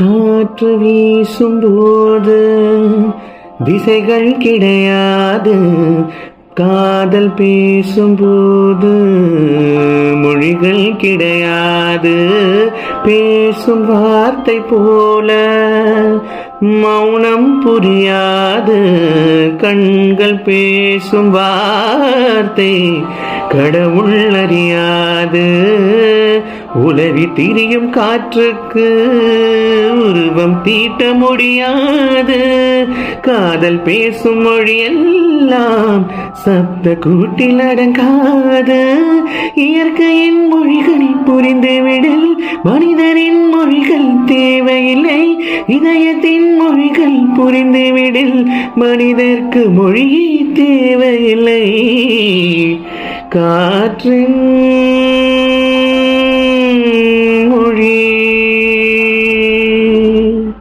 காற்று வீசும்போது திசைகள் கிடையாது, காதல் பேசும்போது மொழிகள் கிடையாது. பேசும் வார்த்தை போல மௌனம் புரியாது, கண்கள் பேசும் வார்த்தை கடவுள் அறியாது. உலவி திரியும் காற்றுக்கு உருவம் தீட்ட முடியாது, காதல் பேசும் மொழியெல்லாம் சப்த கூட்டில் அடங்காது. இயற்கையின் மொழிகளை புரிந்துவிடல் மனிதனின் மொழிகள் தேவையில்லை, இதயத்தின் மொழிகள் புரிந்துவிடல் மனிதர்க்கு மொழியே தேவையில்லை. காற்றின்